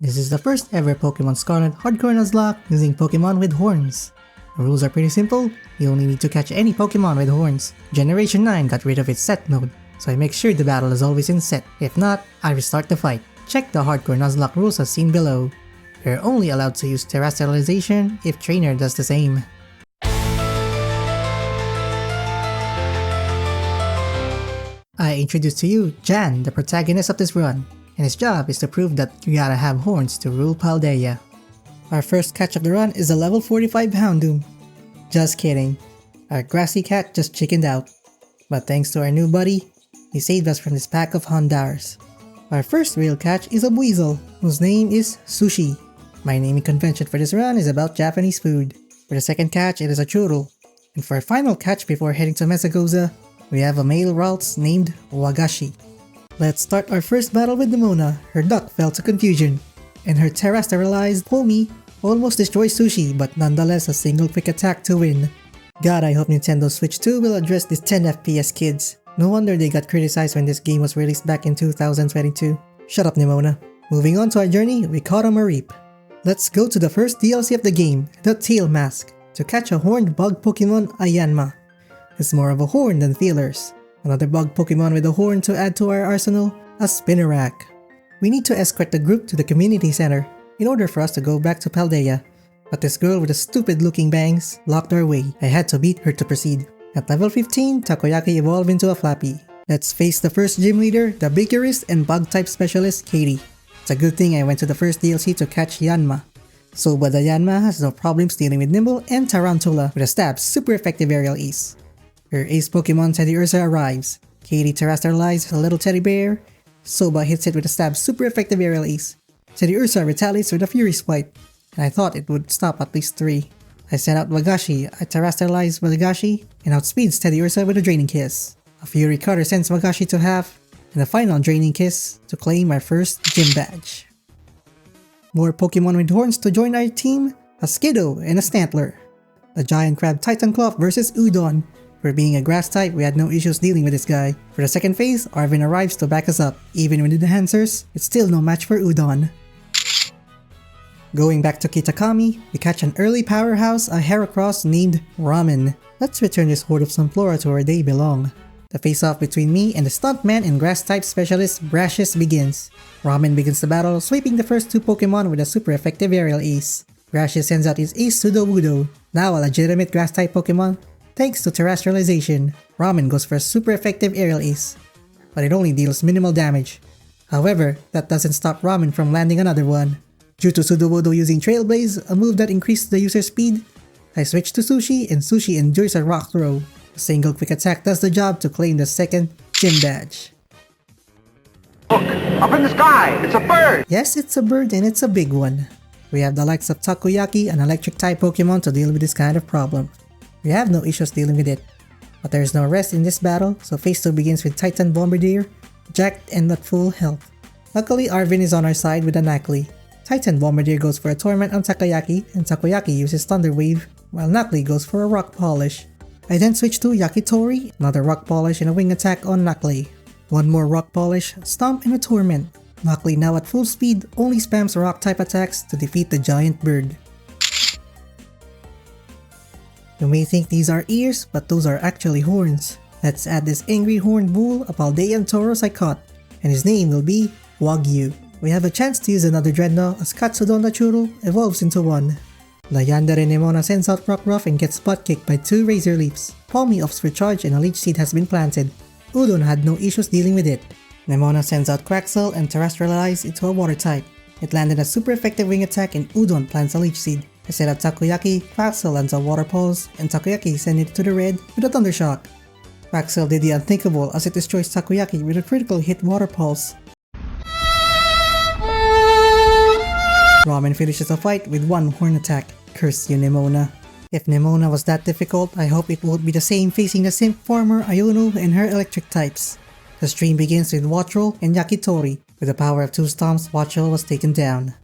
This is the first ever Pokémon Scarlet Hardcore Nuzlocke using Pokémon with horns. The rules are pretty simple, you only need to catch any Pokémon with horns. Generation 9 got rid of its set mode, so I make sure the battle is always in set. If not, I restart the fight. Check the Hardcore Nuzlocke rules as seen below. You're only allowed to use terrestrialization if trainer does the same. I introduce to you Jan, the protagonist of this run, and his job is to prove that you gotta have horns to rule Paldea. Our first catch of the run is a level 45 Houndoom. Just kidding, our grassy cat just chickened out. But thanks to our new buddy, he saved us from this pack of Hondars. Our first real catch is a Weasel, whose name is Sushi. My naming convention for this run is about Japanese food. For the second catch, it is a churro. And for our final catch before heading to Mesagoza, we have a male Ralts named Wagashi. Let's start our first battle with Nemona. Her duck fell to confusion, and her terrestrialized Pomi almost destroys Sushi, but nonetheless a single quick attack to win. God, I hope Nintendo Switch 2 will address these 10 FPS kids. No wonder they got criticized when this game was released back in 2022. Shut up, Nemona. Moving on to our journey, we caught a Mareep. Let's go to the first DLC of the game, the Tail Mask, to catch a horned bug Pokemon Ayanma. It's more of a horn than feelers. Another bug Pokemon with a horn to add to our arsenal, a Spinarak. We need to escort the group to the community center in order for us to go back to Paldea, but this girl with the stupid looking bangs blocked our way. I had to beat her to proceed. At level 15, Takoyaki evolved into a Flappy. Let's face the first gym leader, the Bakerist and bug type specialist Katie. It's a good thing I went to the first DLC to catch Yanma. Soba the Yanma has no problems dealing with Nimble and Tarantula with a stab super effective aerial ace. Her ace Pokemon Teddiursa arrives. Katie terrestrializes a little teddy bear. Soba hits it with a stab super effective aerial ace. Teddiursa retaliates with a Fury Swipe, and I thought it would stop at least 3. I sent out Wagashi, I terrestrialize Wagashi, and outspeeds Teddiursa with a Draining Kiss. A Fury Cutter sends Wagashi to half, and a final Draining Kiss to claim our first gym badge. More Pokemon with horns to join our team, a Skiddo and a Stantler. The Giant Crab Titan Claw versus Udon. For being a grass type, we had no issues dealing with this guy. For the second phase, Arvin arrives to back us up. Even with the enhancers, it's still no match for Udon. Going back to Kitakami, we catch an early powerhouse, a Heracross named Ramen. Let's return this horde of Sunflora to where they belong. The face-off between me and the stuntman and grass-type specialist Brashes begins. Ramen begins the battle, sweeping the first 2 Pokemon with a super effective aerial ace. Brashes sends out his ace Sudowoodo, now a legitimate grass-type Pokemon. Thanks to terrestrialization, Ramen goes for a super effective aerial ace, but it only deals minimal damage. However, that doesn't stop Ramen from landing another one. Due to Sudowoodo using Trail Blaze, a move that increases the user's speed, I switch to Sushi and Sushi endures a rock throw. A single quick attack does the job to claim the second gym badge. Look! Up in the sky! It's a bird! Yes, it's a bird and it's a big one. We have the likes of Takoyaki, an electric type Pokemon, to deal with this kind of problem. We have no issues dealing with it. But there is no rest in this battle, so phase 2 begins with Titan Bombardier, jacked and at full health. Luckily, Arvin is on our side with a Nacli. Titan Bombardier goes for a Torment on Takoyaki, and Takoyaki uses Thunder Wave, while Nacli goes for a Rock Polish. I then switch to Yakitori, another Rock Polish and a Wing Attack on Nacli. One more Rock Polish, Stomp and a Torment. Nacli, now at full speed, only spams Rock type attacks to defeat the giant bird. You may think these are ears, but those are actually horns. Let's add this angry horned bull, a Paldean Tauros I caught, and his name will be Wagyu. We have a chance to use another Dreadnought as Katsudon the Churro evolves into one. La Yandere Nemona sends out Rockruff and gets butt kicked by 2 Razor Leaps. Palmy opts for charge and a Leech Seed has been planted. Udon had no issues dealing with it. Nemona sends out Quaxel and terrestrializes into a water type. It landed a super effective wing attack and Udon plants a Leech Seed. I set out Takoyaki, Quaxel lands a Water Pulse, and Takoyaki sends it to the red with a Thunder Shock. Quaxel did the unthinkable as it destroys Takoyaki with a critical hit Water Pulse. Ramen finishes the fight with 1 horn attack. Curse you, Nemona. If Nemona was that difficult, I hope it won't be the same facing the simp farmer Ayuno and her electric types. The stream begins with Wattrel and Yakitori. With the power of 2 stomps, Wattrel was taken down.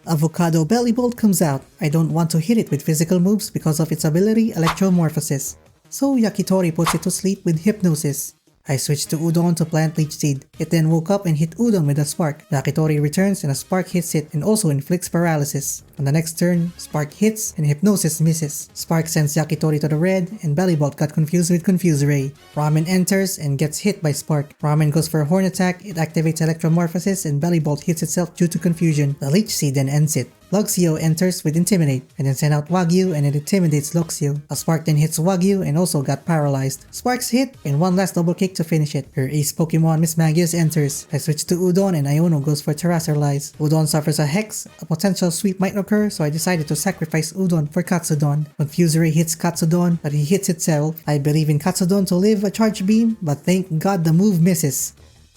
Avocado Belly Bolt comes out. I don't want to hit it with physical moves because of its ability Electromorphosis, so Yakitori puts it to sleep with Hypnosis. I switched to Udon to plant Leech Seed. It then woke up and hit Udon with a Spark. Yakitori returns and a Spark hits it and also inflicts paralysis. On the next turn, Spark hits and Hypnosis misses. Spark sends Yakitori to the red and Bellybolt got confused with Confuse Ray. Ramen enters and gets hit by Spark. Ramen goes for a Horn attack, it activates Electromorphosis and Bellybolt hits itself due to confusion. The Leech Seed then ends it. Luxio enters with Intimidate and then send out Wagyu and it intimidates Luxio. A Spark then hits Wagyu and also got paralyzed. Sparks hit and one last double kick to finish it. Her ace Pokemon Miss Magius enters. I switch to Udon and Iono goes for Terrasterlize. Udon suffers a Hex, a potential sweep might occur so I decided to sacrifice Udon for Katsudon. Confuse Ray hits Katsudon but he hits itself. I believe in Katsudon to live a Charge Beam but thank god the move misses.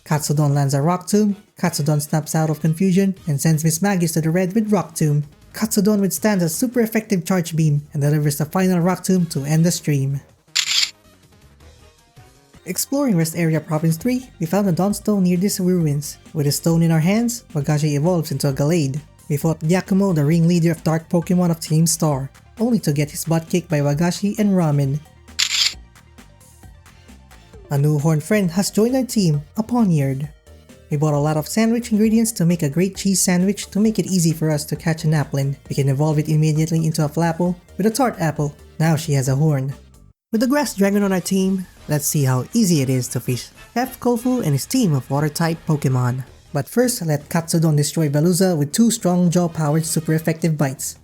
Katsudon lands a Rock Tomb, Katsudon snaps out of confusion and sends Miss Magius to the red with Rock Tomb. Katsudon withstands a super effective Charge Beam and delivers the final Rock Tomb to end the stream. Exploring Rest Area Province 3, we found a Dawnstone near these ruins. With a stone in our hands, Wagashi evolves into a Gallade. We fought Yakumo, the ringleader of Dark Pokemon of Team Star, only to get his butt kicked by Wagashi and Ramen. A new horn friend has joined our team, a Poniard. We bought a lot of sandwich ingredients to make a great cheese sandwich to make it easy for us to catch an Applin. We can evolve it immediately into a Flapple with a Tart Apple. Now she has a horn. With the Grass Dragon on our team, let's see how easy it is to fish Chef Kofu and his team of Water-type Pokemon. But first, let Katsudon destroy Veluza with 2 strong jaw-powered super effective bites.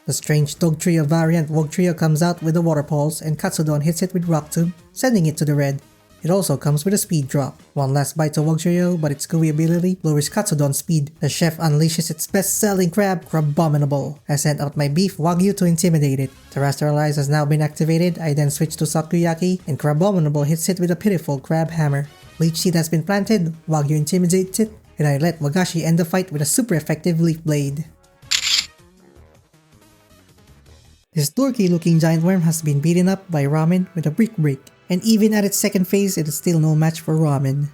The strange Dogtrio variant Wugtrio comes out with a Water Pulse and Katsudon hits it with Rock Tomb, sending it to the red. It also comes with a speed drop. One last bite to Wugtrio, but its gooey ability lowers Katsudon's speed. The chef unleashes its best-selling crab, Crabominable. I sent out my beef Wagyu to intimidate it. Terrestrialize has now been activated, I then switch to Sakuyaki, and Crabominable hits it with a pitiful Crab Hammer. Leech Seed has been planted, Wagyu intimidates it, and I let Wagashi end the fight with a super effective Leaf Blade. This dorky-looking giant worm has been beaten up by Ramen with a Brick Break. And even at its second phase, it is still no match for Ramen.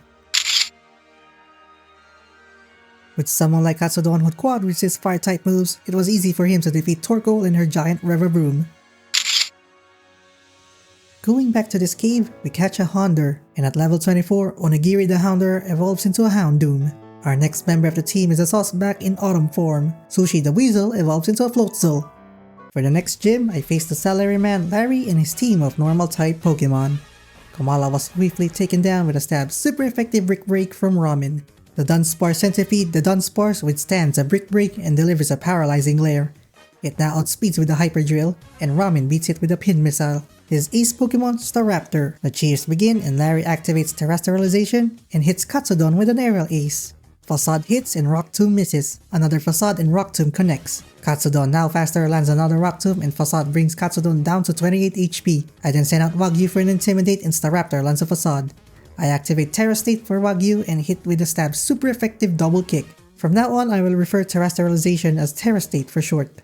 With someone like Katsudon who quad resists fire-type moves, it was easy for him to defeat Torkoal and her giant Revavroom. Going back to this cave, we catch a Houndour, and at level 24, Onigiri the Houndour evolves into a Houndoom. Our next member of the team is a Sawsback in Autumn form. Sushi the Weasel evolves into a Floatzel. For the next gym, I faced the Salaryman Larry and his team of normal-type Pokemon. Komala was swiftly taken down with a stab super effective Brick Break from Ramen. The Dunsparce Centipede, the Dunsparce withstands a Brick Break and delivers a paralyzing glare. It now outspeeds with a Hyper Drill, and Ramen beats it with a Pin Missile. His ace Pokemon, Staraptor. The cheers begin and Larry activates Terrestrialization and hits Katsudon with an Aerial Ace. Facade hits and Rock Tomb misses. Another Facade and Rock Tomb connects. Katsudon now faster lands another Rock Tomb and Facade brings Katsudon down to 28 HP. I then send out Wagyu for an Intimidate and Staraptor lands a Facade. I activate Terra State for Wagyu and hit with a stab super effective double kick. From now on I will refer to Terrestrialization as Terra State for short.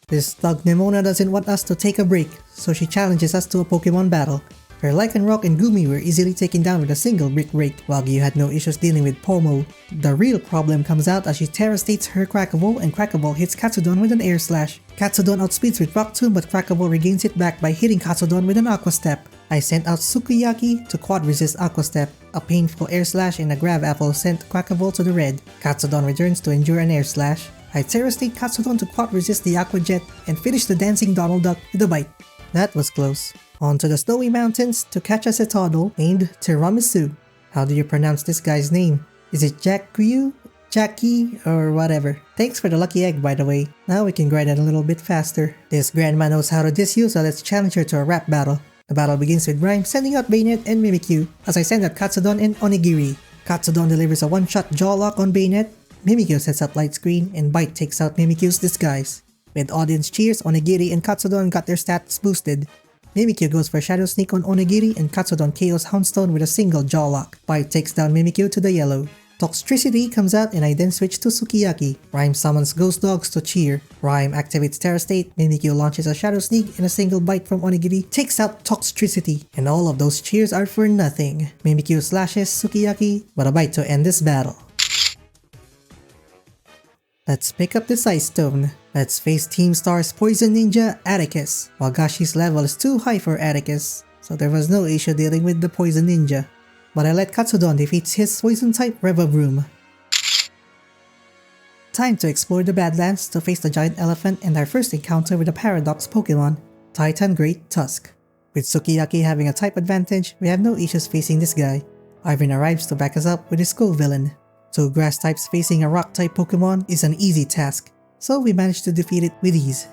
This thug Nemona doesn't want us to take a break, so she challenges us to a Pokemon battle. Her Lycanroc and Gumi were easily taken down with a single Brick Break. Wagyu had no issues dealing with Pomo. The real problem comes out as she Terra States her Quackable and Quackable hits Katsudon with an Air Slash. Katsudon outspeeds with Rock Tomb but Quackable regains it back by hitting Katsudon with an Aqua Step. I sent out Sukiyaki to quad resist Aqua Step. A painful Air Slash and a Grab Apple sent Quackable to the red. Katsudon returns to endure an Air Slash. I Terra State Katsudon to quad resist the Aqua Jet and finish the Dancing Donald Duck with a bite. That was close. On to the snowy mountains to catch a Cetadol named Tiramisu. How do you pronounce this guy's name? Is it Jackie, Jackie, or whatever? Thanks for the lucky egg by the way. Now we can grind it a little bit faster. This grandma knows how to diss you, so let's challenge her to a rap battle. The battle begins with Rhyme sending out Bayonet and Mimikyu as I send out Katsudon and Onigiri. Katsudon delivers a one-shot jaw lock on Bayonet. Mimikyu sets up Light Screen and Bite takes out Mimikyu's disguise. With audience cheers, Onigiri and Katsudon got their stats boosted. Mimikyu goes for Shadow Sneak on Onigiri and Katsudon KOs Houndstone with a single jaw lock. Bite takes down Mimikyu to the yellow. Toxtricity comes out and I then switch to Sukiyaki. Rhyme summons Ghost Dogs to cheer. Rhyme activates Terra State, Mimikyu launches a Shadow Sneak and a single bite from Onigiri takes out Toxtricity. And all of those cheers are for nothing. Mimikyu slashes Sukiyaki, but a bite to end this battle. Let's pick up this Ice Stone. Let's face Team Star's Poison Ninja, Atticus. Wagashi's level is too high for Atticus, so there was no issue dealing with the Poison Ninja. But I let Katsudon defeat his Poison-type Revavroom. Time to explore the Badlands to face the giant elephant and our first encounter with a Paradox Pokemon, Titan Great Tusk. With Sukiyaki having a type advantage, we have no issues facing this guy. Ivan arrives to back us up with his co-villain. 2 grass types facing a rock type Pokemon is an easy task, so we managed to defeat it with ease.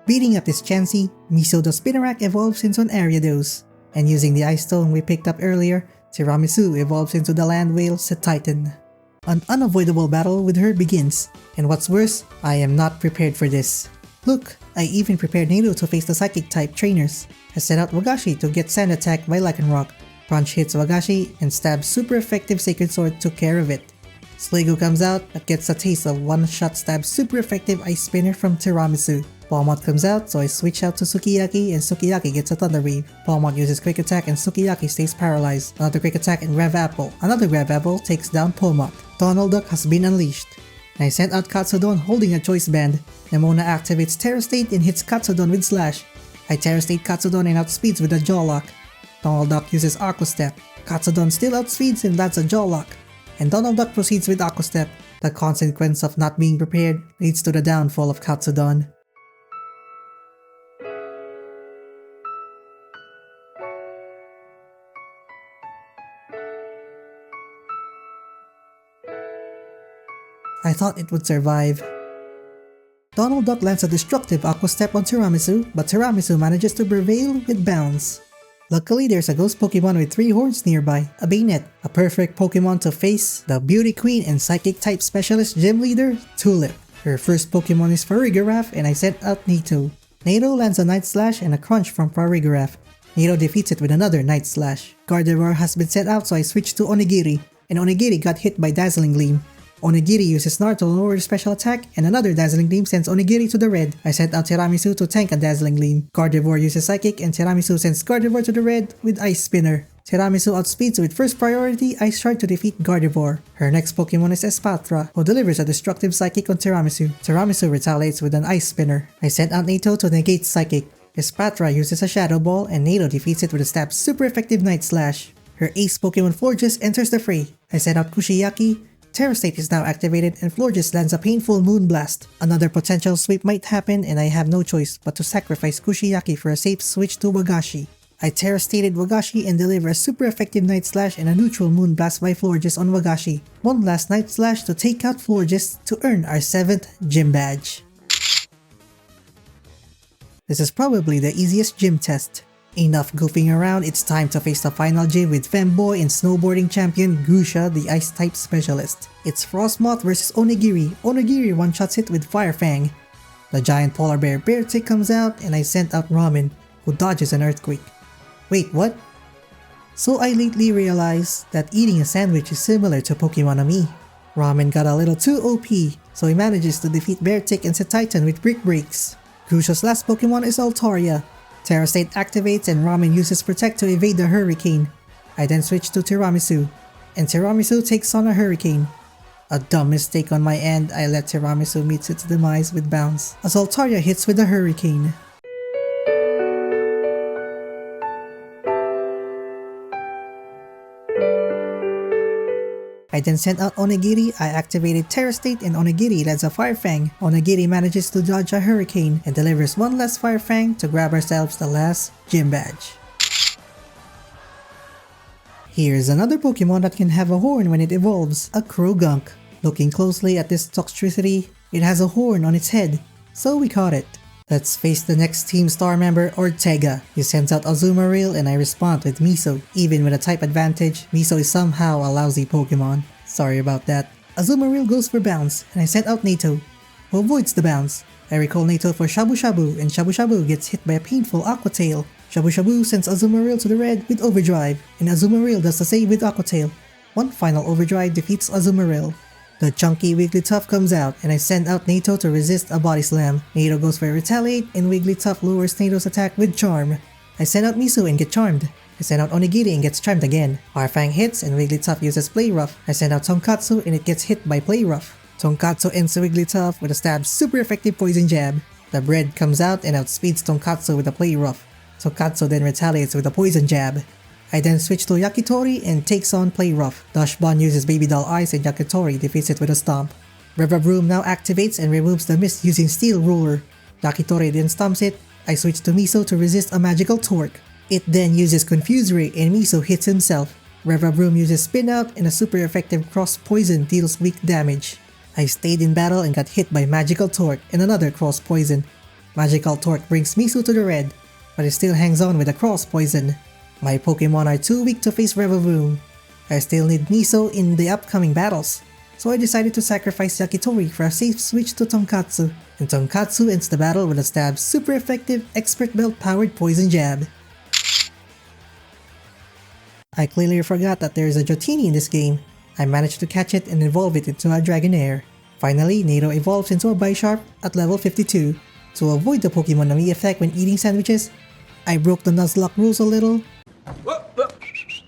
Beating up this Chansey, Miso the Spinarak evolves into an Ariados, and using the Ice Stone we picked up earlier, Tiramisu evolves into the Land Whale Set Titan. An unavoidable battle with her begins, and what's worse, I am not prepared for this. Look, I even prepared Nato to face the Psychic type trainers. I set out Wagashi to get Sand Attack by Lycanroc. Crunch hits Wagashi and Stab's super effective Sacred Sword took care of it. Sligo comes out but gets a taste of one-shot Stab's super effective Ice Spinner from Tiramisu. Palmot comes out, so I switch out to Sukiyaki and Sukiyaki gets a Thunder Wave. Palmot uses Quick Attack and Sukiyaki stays paralyzed. Another Quick Attack and Rev Apple. Another Rev Apple takes down Palmot. Donald Duck has been unleashed. I sent out Katsudon holding a Choice Band. Nemona activates Terra State and hits Katsudon with Slash. I Terra State Katsudon and outspeeds with a Jaw Lock. Donald Duck uses Aqua Step. Katsudon still outspeeds and lands a Jaw Lock. And Donald Duck proceeds with Aqua Step. The consequence of not being prepared leads to the downfall of Katsudon. I thought it would survive. Donald Duck lands a destructive Aqua Step on Tiramisu, but Tiramisu manages to prevail with Bounce. Luckily, there's a ghost Pokemon with 3 horns nearby, a Bayonet, a perfect Pokemon to face the Beauty Queen and Psychic type specialist gym leader, Tulip. Her first Pokemon is Farigiraf and I sent out Nito. Nito lands a Night Slash and a Crunch from Farigiraf. Nito defeats it with another Night Slash. Gardevoir has been sent out, so I switched to Onigiri, and Onigiri got hit by Dazzling Gleam. Onigiri uses Gnar to lower the special attack, and another Dazzling Gleam sends Onigiri to the red. I sent out Tiramisu to tank a Dazzling Gleam. Gardevoir uses Psychic, and Tiramisu sends Gardevoir to the red with Ice Spinner. Tiramisu outspeeds with first priority Ice Shard to defeat Gardevoir. Her next Pokemon is Espatra, who delivers a destructive Psychic on Tiramisu. Tiramisu retaliates with an Ice Spinner. I sent out Nato to negate Psychic. Espatra uses a Shadow Ball, and Nato defeats it with a Stab's super effective Night Slash. Her ace Pokemon Florges enters the fray. I sent out Kushiyaki. Terra State is now activated and Florges lands a painful Moonblast. Another potential sweep might happen and I have no choice but to sacrifice Kushiyaki for a safe switch to Wagashi. I Terra Stated Wagashi and deliver a super effective Night Slash and a neutral Moonblast by Florges on Wagashi. One last Night Slash to take out Florges to earn our 7th gym badge. This is probably the easiest gym test. Enough goofing around, it's time to face the final gym with Femboy and snowboarding champion Grusha, the Ice-type specialist. It's Frostmoth vs Onigiri. Onigiri one-shots it with Fire Fang. The giant polar bear Beartick comes out and I sent out Ramen, who dodges an earthquake. Wait, what? So I lately realized that eating a sandwich is similar to Pokemonomy. Ramen got a little too OP, so he manages to defeat Beartick and Set Titan with Brick Breaks. Grusha's last Pokemon is Altaria. Terra State activates and Ramen uses Protect to evade the Hurricane. I then switch to Tiramisu, and Tiramisu takes on a Hurricane. A dumb mistake on my end, I let Tiramisu meet its demise with Bounce, as Altaria hits with a Hurricane. I then sent out Onigiri, I activated Terra State and Onigiri lands a Fire Fang. Onigiri manages to dodge a Hurricane and delivers one last Fire Fang to grab ourselves the last gym badge. Here's another Pokemon that can have a horn when it evolves, a Krogunk. Looking closely at this Toxtricity, it has a horn on its head, so we caught it. Let's face the next Team Star member, Ortega. He sends out Azumarill and I respond with Miso. Even with a type advantage, Miso is somehow a lousy Pokemon. Sorry about that. Azumarill goes for Bounce and I sent out Nato, who avoids the Bounce. I recall Nato for Shabu Shabu and Shabu Shabu gets hit by a painful Aqua Tail. Shabu Shabu sends Azumarill to the red with Overdrive and Azumarill does the same with Aqua Tail. One final Overdrive defeats Azumarill. The chunky Wigglytuff comes out and I send out Nato to resist a Body Slam. Nato goes for Retaliate and Wigglytuff lowers Nato's attack with Charm. I send out Miso and get charmed. I send out Onigiri and gets charmed again. Farfang hits and Wigglytuff uses Play Rough. I send out Tonkatsu and it gets hit by Play Rough. Tonkatsu ends Wigglytuff with a Stab's super effective Poison Jab. The bread comes out and outspeeds Tonkatsu with a Play Rough. Tonkatsu then retaliates with a poison jab. I then switch to Yakitori and takes on Play Rough. Dashbon uses Baby Doll Eyes and Yakitori defeats it with a stomp. Rev-Room now activates and removes the mist using Steel Ruler. Yakitori then stomps it. I switch to Miso to resist a magical torque. It then uses Confuse Ray and Miso hits himself. Rev-Room uses Spin Out and a super effective Cross Poison deals weak damage. I stayed in battle and got hit by Magical Torque and another Cross Poison. Magical Torque brings Miso to the red, but it still hangs on with a Cross Poison. My Pokemon are too weak to face Rev-Room. I still need Miso in the upcoming battles, so I decided to sacrifice Yakitori for a safe switch to Tonkatsu, and Tonkatsu ends the battle with a stab super effective Expert Belt powered Poison Jab. I clearly forgot that there is a Jotini in this game. I managed to catch it and evolve it into a Dragonair. Finally, Nato evolves into a Bisharp at level 52. To avoid the Pokemon Nami effect when eating sandwiches, I broke the Nuzlocke rules a little.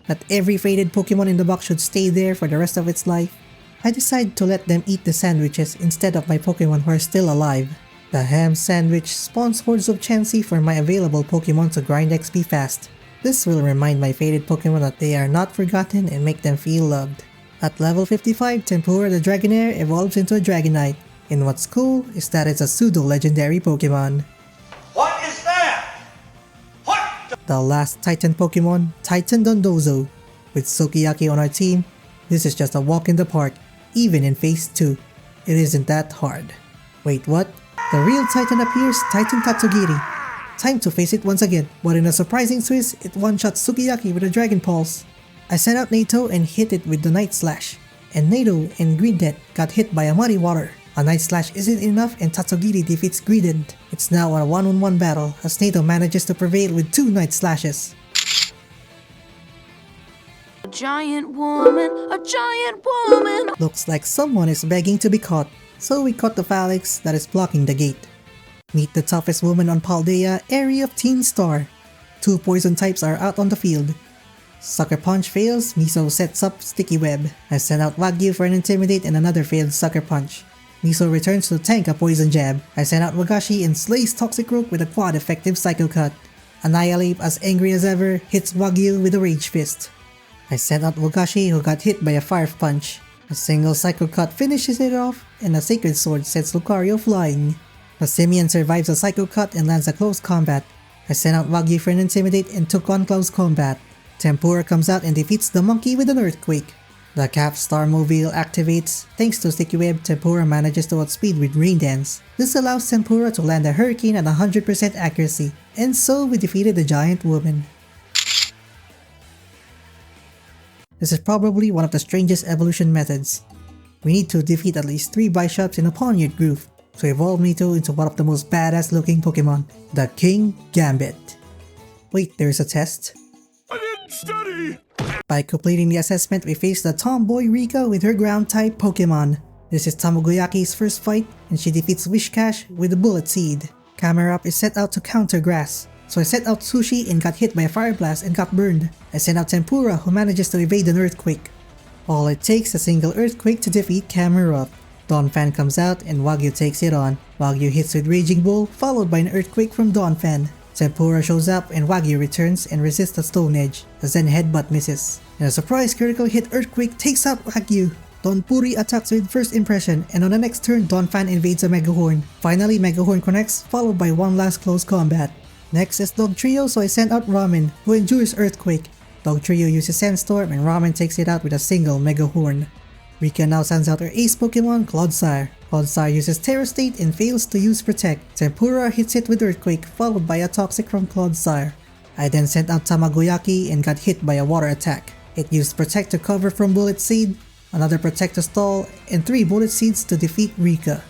That every faded Pokemon in the box should stay there for the rest of its life. I decided to let them eat the sandwiches instead of my Pokemon who are still alive. The ham sandwich spawns hordes of Chansey for my available Pokemon to grind XP fast. This will remind my faded Pokemon that they are not forgotten and make them feel loved. At level 55, Tempura the Dragonair evolves into a Dragonite, and what's cool is that it's a pseudo-legendary Pokemon. What is that? What? The last Titan Pokemon, Titan Dondozo. With Sukiyaki on our team, this is just a walk in the park, even in Phase 2. It isn't that hard. Wait, what? The real Titan appears, Titan Tatsugiri. Time to face it once again, but in a surprising twist, it one-shots Sukiyaki with a Dragon Pulse. I sent out Nato and hit it with the Night Slash, and Nato and Greedent got hit by a Muddy Water. A Night Slash isn't enough and Tatsugiri defeats Greedent. It's now a one-on-one battle as Nato manages to prevail with 2 Night Slashes. A giant woman. Looks like someone is begging to be caught, so we caught the Phalanx that is blocking the gate. Meet the toughest woman on Paldea, Area of Teen Star. 2 poison types are out on the field. Sucker Punch fails, Miso sets up Sticky Web. I send out Wagyu for an Intimidate and another failed Sucker Punch. Miso returns to tank a Poison Jab. I send out Wagashi and slays Toxic Rope with a quad effective Psycho Cut. Annihilate, as angry as ever, hits Wagyu with a Rage Fist. I sent out Wagashi who got hit by a Fire Punch. A single Psycho Cut finishes it off, and a Sacred Sword sets Lucario flying. The Simian survives a Psycho Cut and lands a close combat. I sent out Wagyu for an Intimidate and took on close combat. Tempura comes out and defeats the monkey with an Earthquake. The Cap Star Mobile activates. Thanks to Sticky Web, Tempura manages to outspeed with Rain Dance. This allows Tempura to land a Hurricane at 100% accuracy. And so we defeated the giant woman. This is probably one of the strangest evolution methods. We need to defeat at least 3 Bisharps in a Ponyard Groove to evolve Nito into one of the most badass looking Pokemon, the King Gambit. Wait, there's a test? I didn't study! By completing the assessment, we face the Tomboy Rika with her ground-type Pokemon. This is Tamagoyaki's first fight, and she defeats Wishcash with a Bullet Seed. Camerupt is set out to counter Grass, so I set out Sushi and got hit by a Fire Blast and got burned. I sent out Tempura who manages to evade an Earthquake. All it takes is a single Earthquake to defeat Camerupt. Donphan comes out and Wagyu takes it on. Wagyu hits with Raging Bull, followed by an Earthquake from Donphan. Tempura shows up and Wagyu returns and resists the Stone Edge. The Zen Headbutt misses. And a surprise critical hit Earthquake takes out Wagyu. Donpuri attacks with First Impression, and on the next turn, Donphan invades a Megahorn. Finally, Megahorn connects, followed by one last close combat. Next is Dog Trio, so I send out Ramen, who endures Earthquake. Dog Trio uses Sandstorm, and Ramen takes it out with a single Megahorn. Rika now sends out her ace Pokemon, Clodsire. Clodsire uses Terra State and fails to use Protect. Tempura hits it with Earthquake, followed by a Toxic from Clodsire. I then sent out Tamagoyaki and got hit by a Water attack. It used Protect to cover from Bullet Seed, another Protect to stall, and 3 Bullet Seeds to defeat Rika.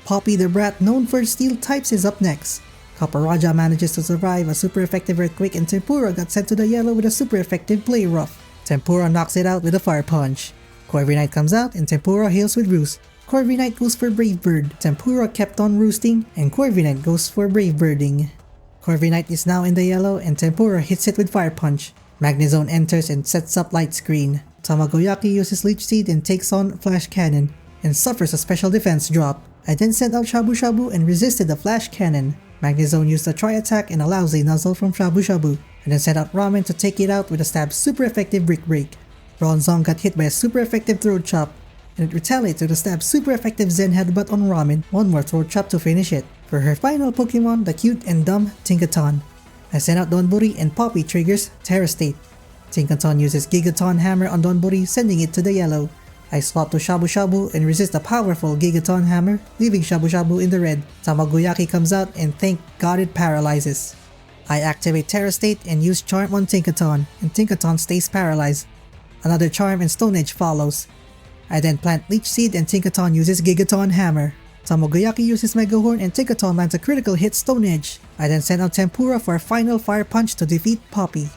Poppy the Brat, known for Steel types, is up next. Kaparaja manages to survive a super effective Earthquake, and Tempura got sent to the yellow with a super effective Play Rough. Tempura knocks it out with a Fire Punch. Corviknight comes out and Tempura hails with Roost. Corviknight goes for Brave Bird. Tempura kept on roosting and Corviknight goes for Brave Birding. Corviknight is now in the yellow and Tempura hits it with Fire Punch. Magnezone enters and sets up Light Screen. Tamagoyaki uses Leech Seed and takes on Flash Cannon and suffers a special defense drop. I then sent out Shabu Shabu and resisted the Flash Cannon. Magnezone used a tri-attack and allows a Nuzzle from Shabu Shabu, and then sent out Ramen to take it out with a stab super effective Brick Break. Bronzong got hit by a super effective Throat Chop, and it retaliates with a stab super effective Zen Headbutt on Ramen, one more Throat Chop to finish it. For her final Pokemon, the cute and dumb Tinkaton. I sent out Donburi and Poppy triggers Terra State. Tinkaton uses Gigaton Hammer on Donburi, sending it to the yellow. I swap to Shabu Shabu and resist a powerful Gigaton Hammer, leaving Shabu Shabu in the red. Tamagoyaki comes out and thank God it paralyzes. I activate Terra State and use Charm on Tinkaton, and Tinkaton stays paralyzed. Another Charm and Stone Edge follows. I then plant Leech Seed and Tinkaton uses Gigaton Hammer. Tamagoyaki uses Mega Horn and Tinkaton lands a critical hit Stone Edge. I then send out Tempura for a final Fire Punch to defeat Poppy.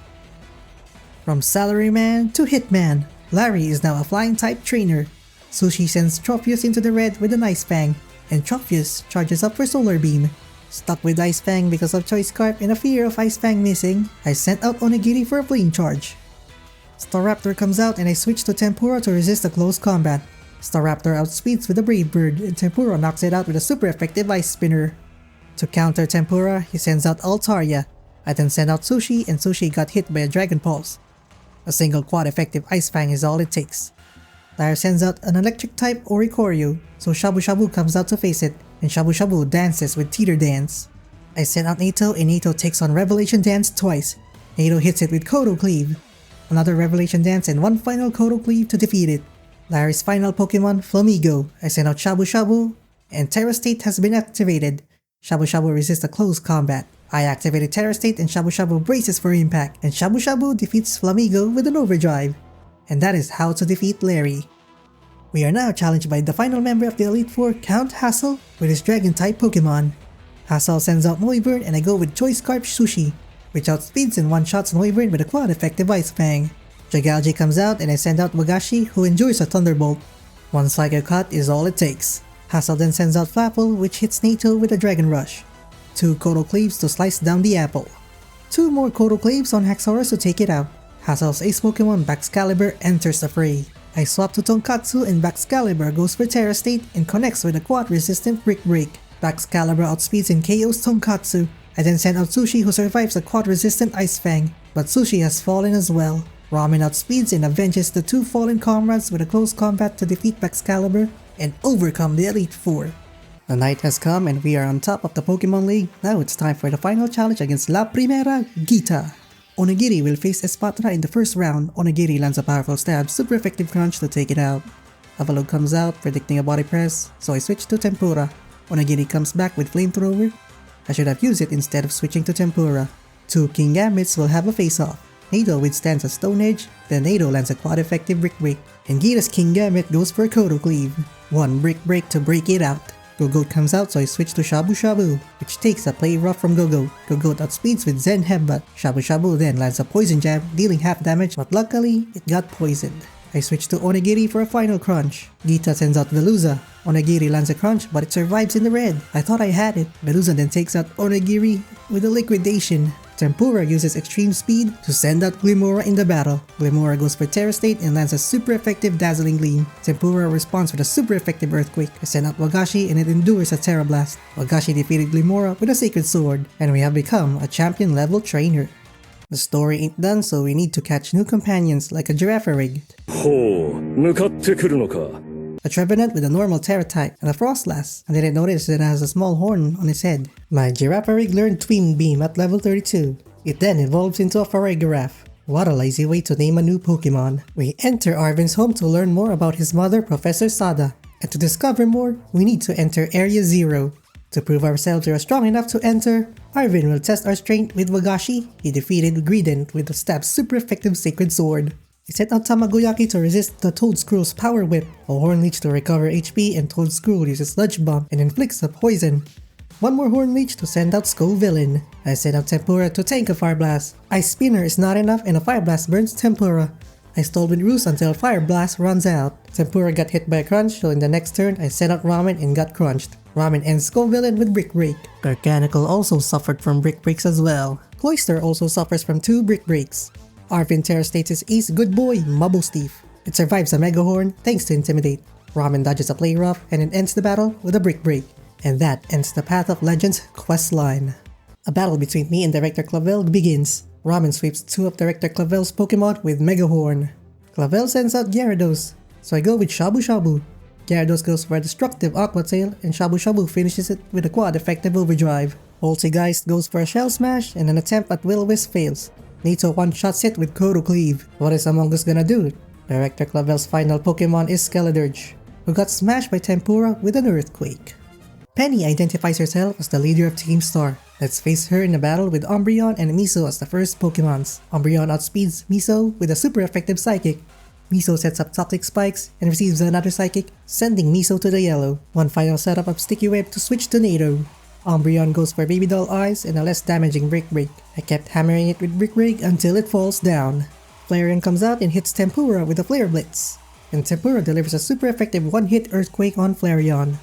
From Salaryman to Hitman, Larry is now a flying type trainer. Sushi sends Trophius into the red with an Ice Fang, and Trophius charges up for Solar Beam. Stuck with Ice Fang because of Choice Scarf and a fear of Ice Fang missing, I sent out Onigiri for a Flame Charge. Staraptor comes out and I switch to Tempura to resist a close combat. Staraptor outspeeds with a Brave Bird, and Tempura knocks it out with a super effective Ice Spinner. To counter Tempura, he sends out Altaria. I then send out Sushi, and Sushi got hit by a Dragon Pulse. A single quad effective Ice Fang is all it takes. Lyre sends out an electric type Oricorio, so Shabu Shabu comes out to face it, and Shabu Shabu dances with Teeter Dance. I send out Nato and Nato takes on Revelation Dance twice. Nato hits it with Kodo Cleave. Another Revelation Dance and one final Kodo Cleave to defeat it. Lyre's final Pokemon, Flamigo. I send out Shabu Shabu, and Terra State has been activated. Shabu Shabu resists a close combat. I activated Terra State and Shabu Shabu braces for impact, and Shabu Shabu defeats Flamigo with an overdrive. And that is how to defeat Larry. We are now challenged by the final member of the Elite Four, Count Hassel, with his Dragon-type Pokemon. Hassel sends out Noivern and I go with Choice Scarf Sushi, which outspeeds and one-shots Noivern with a quad-effective Ice Fang. Jagalji comes out and I send out Wagashi, who enjoys a Thunderbolt. One Psycho Cut is all it takes. Hassel then sends out Flapple, which hits Nato with a Dragon Rush. 2 Kodo Cleaves to slice down the apple. 2 more Kodo Cleaves on Haxorus to take it out. Hassel's ace Pokemon Baxcalibur enters the fray. I swap to Tonkatsu and Baxcalibur goes for Terra State and connects with a quad-resistant Brick Break. Baxcalibur outspeeds and KOs Tonkatsu. I then send out Sushi, who survives a quad-resistant Ice Fang, but Sushi has fallen as well. Ramen outspeeds and avenges the 2 fallen comrades with a close combat to defeat Baxcalibur and overcome the Elite Four. The night has come and we are on top of the Pokemon League. Now it's time for the final challenge against La Primera Gita. Onigiri will face Espatra in the first round. Onigiri lands a powerful stab, super effective crunch to take it out. Avalog comes out, predicting a body press, so I switch to Tempura. Onigiri comes back with Flamethrower. I should have used it instead of switching to Tempura. 2 Kingambits will have a face-off. Nato withstands a Stone Edge, then Nato lands a quad-effective Brick Break, and Gita's Kingambit goes for Kodo Cleave. 1 Brick Break to break it out. Gogoat comes out, so I switch to Shabu Shabu, which takes a play rough from Gogoat. Gogoat outspeeds with Zen Headbutt. Shabu Shabu then lands a Poison Jab, dealing half damage, but luckily, it got poisoned. I switch to Onigiri for a final crunch. Gita sends out Veluza. Onigiri lands a crunch, but it survives in the red. I thought I had it. Veluza then takes out Onigiri with a liquidation. Tempura uses extreme speed to send out Glimora in the battle. Glimora goes for Terra State and lands a super effective Dazzling Gleam. Tempura responds with a super effective Earthquake. I send out Wagashi and it endures a Terra Blast. Wagashi defeated Glimora with a Sacred Sword, and we have become a champion level trainer. The story ain't done, so we need to catch new companions like a Girafarig, ほう、向かってくるのか。 a Trevenant with a normal Terra type, and a Frostlass. I didn't notice that it has a small horn on its head. My Girafarig learned Twin Beam at level 32. It then evolves into a Farigiraf. What a lazy way to name a new Pokemon. We enter Arvin's home to learn more about his mother, Professor Sada. And to discover more, we need to enter Area 0. To prove ourselves we are strong enough to enter, Arvin will test our strength with Wagashi. He defeated Greedent with a stab super effective Sacred Sword. I sent out Tamagoyaki to resist the Toedscruel's Power Whip, a Horn Leech to recover HP, and Toedscruel uses Sludge Bomb and inflicts a poison. 1 more Horn Leech to send out Skull Villain. I sent out Tempura to tank a Fire Blast. Ice Spinner is not enough and a Fire Blast burns Tempura. I stalled with Roost until Fire Blast runs out. Tempura got hit by a crunch, so in the next turn I sent out Ramen and got crunched. Ramen ends Skull Villain with Brick Break. Garganical also suffered from Brick Breaks as well. Cloyster also suffers from 2 Brick Breaks. Arvin Terra states his ace good boy, Mubblestief. It survives a Mega Horn thanks to Intimidate. Ramen dodges a Play Rough and it ends the battle with a Brick Break. And that ends the Path of Legends quest line. A battle between me and Director Clavel begins. Ramen sweeps 2 of Director Clavel's Pokemon with Mega Horn. Clavel sends out Gyarados, so I go with Shabu Shabu. Gyarados goes for a destructive Aqua Tail, and Shabu Shabu finishes it with a quad effective overdrive. Poltergeist goes for a Shell Smash, and an attempt at Will-O-Wisp fails. Nito one-shots it with Kodo Cleave. What is Among Us gonna do? Director Clavel's final Pokemon is Skeledirge, who got smashed by Tempura with an Earthquake. Penny identifies herself as the leader of Team Star. Let's face her in a battle with Umbreon and Miso as the first Pokemons. Umbreon outspeeds Miso with a super effective Psychic. Miso sets up Toxic Spikes and receives another Psychic, sending Miso to the yellow. One final setup of Sticky Web to switch to Nado. Umbreon goes for Baby Doll Eyes and a less damaging Brick Break. I kept hammering it with Brick Break until it falls down. Flareon comes out and hits Tempura with a Flare Blitz. And Tempura delivers a super effective one-hit Earthquake on Flareon.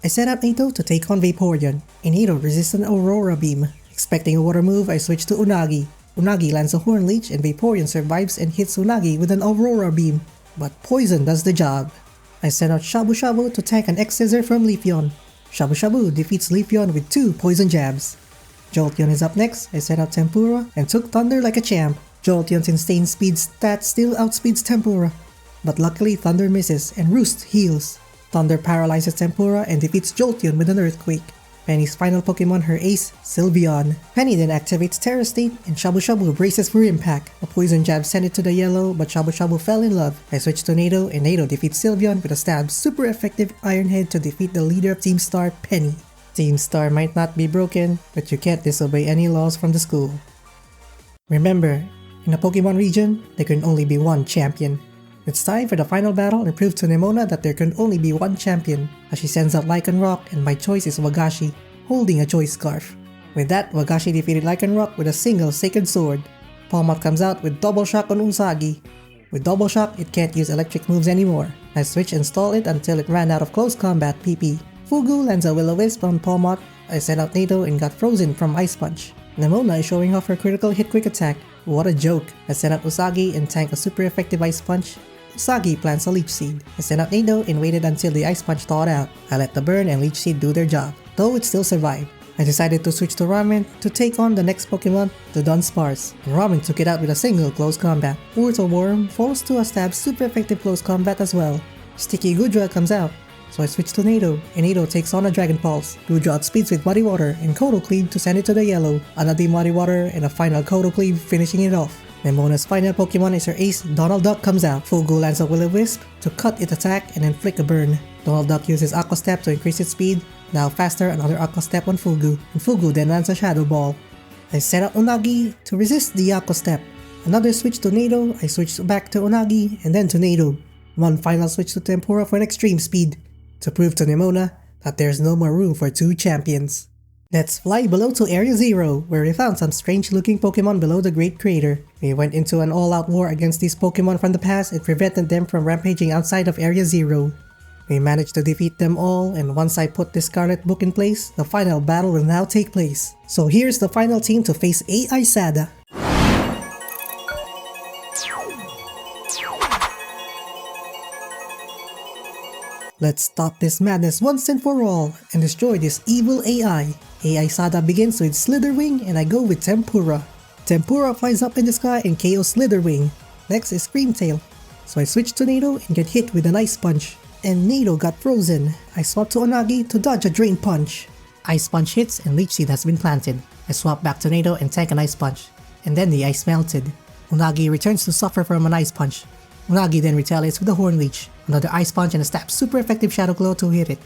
I set out Nito to take on Vaporeon, and Nito resists an Aurora Beam. Expecting a water move, I switch to Unagi. Unagi lands a Horn Leech and Vaporeon survives and hits Unagi with an Aurora Beam. But Poison does the job. I send out Shabu Shabu to tank an X-Scissor from Leafeon. Shabu Shabu defeats Leafeon with 2 Poison Jabs. Jolteon is up next. I sent out Tempura and took Thunder like a champ. Jolteon's insane speed stat still outspeeds Tempura. But luckily Thunder misses and Roost heals. Thunder paralyzes Tempura and defeats Jolteon with an Earthquake. Penny's final Pokemon, her ace, Sylveon. Penny then activates Terra State and Shabu Shabu braces for impact. A Poison Jab sent it to the yellow, but Shabu Shabu fell in love. I switch to Nado and Nado defeats Sylveon with a stab super effective Iron Head to defeat the leader of Team Star, Penny. Team Star might not be broken, but you can't disobey any laws from the school. Remember, in a Pokemon region, there can only be one champion. It's time for the final battle and prove to Nemona that there can only be one champion, as she sends out Lycanroc and my choice is Wagashi, holding a Choice Scarf. With that, Wagashi defeated Lycanroc with a single Sacred Sword. Palmot comes out with Double Shock on Usagi. With Double Shock, it can't use electric moves anymore. I switch and stall it until it ran out of close combat PP. Fugu lands a Will-O-Wisp on Palmot. I sent out Nado and got frozen from Ice Punch. Nemona is showing off her critical hit quick attack. What a joke. I sent out Usagi and tanked a super effective Ice Punch. Usagi plants a Leech Seed. I sent out Nado and waited until the Ice Punch thawed out. I let the Burn and Leech Seed do their job, though it still survived. I decided to switch to Ramen to take on the next Pokemon, the Dunsparce, and Ramen took it out with a single close combat. Worm falls to a stab super effective close combat as well. Sticky Gudra comes out, so I switch to Nado, and Nado takes on a Dragon Pulse. Gudra outspeeds with Muddy Water and Kodo Cleave to send it to the yellow. Another Muddy Water and a final Kodo Cleave finishing it off. Nemona's final Pokemon is her ace, Donald Duck comes out. Fugu lands a Will-O-Wisp to cut its attack and inflict a burn. Donald Duck uses Aqua Step to increase its speed. Now faster, another Aqua Step on Fugu, and Fugu then lands a Shadow Ball. I set out Unagi to resist the Aqua Step. Another switch to Nado, I switch back to Unagi and then to Nado. One final switch to Tempura for an extreme speed, to prove to Nemona that there's no more room for 2 champions. Let's fly below to Area 0, where we found some strange looking Pokemon below the Great Crater. We went into an all-out war against these Pokemon from the past and prevented them from rampaging outside of Area 0. We managed to defeat them all, and once I put the Scarlet book in place, the final battle will now take place. So here's the final team to face AI Sada. Let's stop this madness once and for all, and destroy this evil AI. AI Sada begins with Slitherwing, and I go with Tempura. Tempura flies up in the sky and KOs Slitherwing. Next is Screamtail, so I switch to Nado and get hit with an Ice Punch. And Nado got frozen. I swap to Unagi to dodge a Drain Punch. Ice Punch hits and Leech Seed has been planted. I swap back to Nado and tank an Ice Punch. And then the ice melted. Unagi returns to suffer from an Ice Punch. Unagi then retaliates with a Horn Leech, another Ice Punch and a stab super effective Shadow Glow to hit it.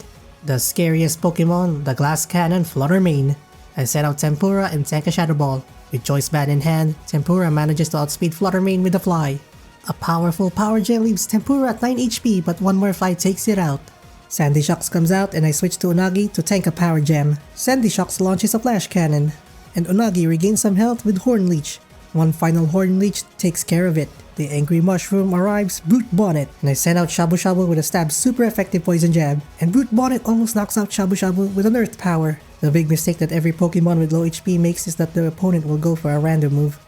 The scariest Pokemon, the Glass Cannon Fluttermane. I set out Tempura and tank a Shadow Ball. With Choice Band in hand, Tempura manages to outspeed Fluttermane with a Fly. A powerful Power Gem leaves Tempura at 9 HP, but one more Fly takes it out. Sandy Shocks comes out and I switch to Unagi to tank a Power Gem. Sandy Shocks launches a Flash Cannon, and Unagi regains some health with Horn Leech. One final Horn Leech takes care of it. The Angry Mushroom arrives, Brute Bonnet, and I send out Shabu Shabu with a stab super effective Poison Jab, and Brute Bonnet almost knocks out Shabu Shabu with an Earth Power. The big mistake that every Pokemon with low HP makes is that the opponent will go for a random move,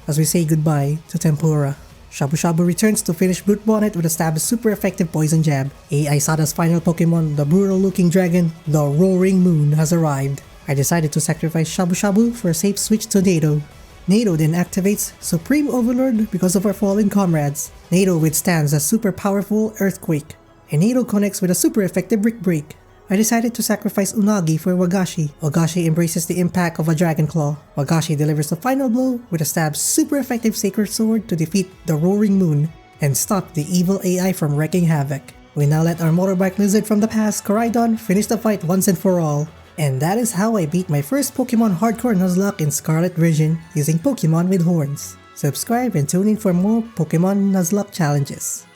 as we say goodbye to Tempura. Shabu Shabu returns to finish Brute Bonnet with a stab super effective poison jab. AI Sada's final Pokemon, the brutal looking dragon, the Roaring Moon, has arrived. I decided to sacrifice Shabu Shabu for a safe switch to Nado. Nado then activates Supreme Overlord because of our fallen comrades. Nado withstands a super powerful Earthquake, and Nado connects with a super effective Brick Break. I decided to sacrifice Unagi for Wagashi. Wagashi embraces the impact of a Dragon Claw. Wagashi delivers the final blow with a stab super effective Sacred Sword to defeat the Roaring Moon and stop the evil AI from wreaking havoc. We now let our motorbike lizard from the past, Koraidon, finish the fight once and for all. And that is how I beat my first Pokémon Hardcore Nuzlocke in Scarlet version using Pokémon with horns. Subscribe and tune in for more Pokémon Nuzlocke challenges.